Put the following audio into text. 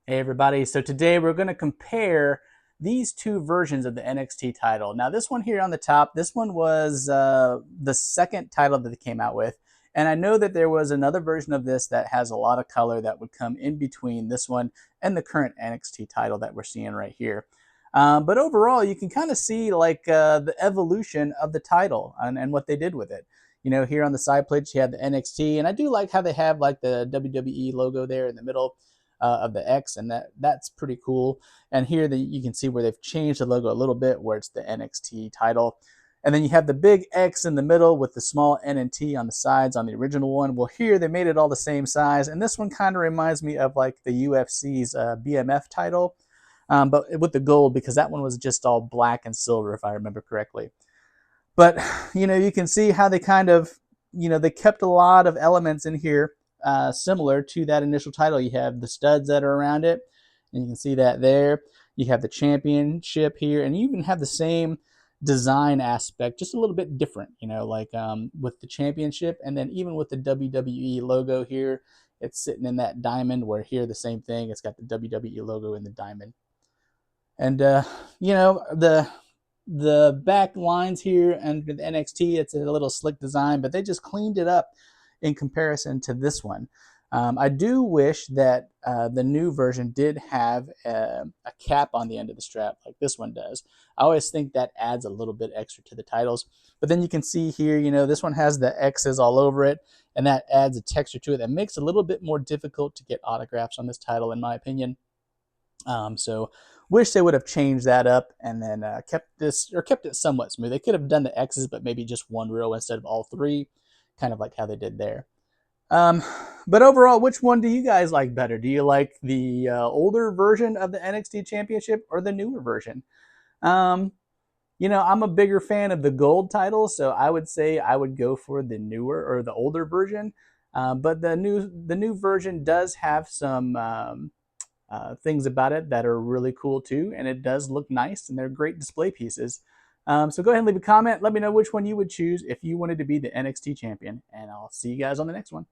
Hey everybody, so today we're going to compare these two versions of the NXT title. Now this one here on the top, this one was the second title that they came out with. And I know that there was another version of this that has a lot of color that would come in between this one and the current NXT title that we're seeing right here. But overall, you can kind of see like the evolution of the title and what they did with it. You know, here on the side plates, you have the NXT, and I do like how they have like the WWE logo there in the middle of the X, and that's pretty cool. And here you can see where they've changed the logo a little bit, where it's the NXT title. And then you have the big X in the middle with the small N and T on the sides on the original one. Well, here they made it all the same size, and this one kind of reminds me of like the UFC's BMF title, but with the gold, because that one was just all black and silver, if I remember correctly. But you can see how they kind of, they kept a lot of elements in here similar to that initial title. You have the studs that are around it, and you can see that there. You have the championship here, and you even have the same design aspect, just a little bit different, like with the championship, and then even with the WWE logo here, it's sitting in that diamond, where here the same thing, it's got the WWE logo in the diamond. And the back lines here and the NXT, it's a little slick design, but they just cleaned it up in comparison to this one. I do wish that the new version did have a cap on the end of the strap like this one does. I always think that adds a little bit extra to the titles. But then you can see here, this one has the X's all over it, and that adds a texture to it that makes it a little bit more difficult to get autographs on this title, in my opinion. So wish they would have changed that up and then kept it somewhat smooth. They could have done the X's, but maybe just one row instead of all three, kind of like how they did there. Um, but overall, which one do you guys like better? Do you like the older version of the NXT Championship or the newer version? Um, I'm a bigger fan of the gold title, so I would say I would go for the newer or the older version. But the new version does have some things about it that are really cool too, and it does look nice, and they're great display pieces. So go ahead and leave a comment. Let me know which one you would choose if you wanted to be the NXT champion, and I'll see you guys on the next one.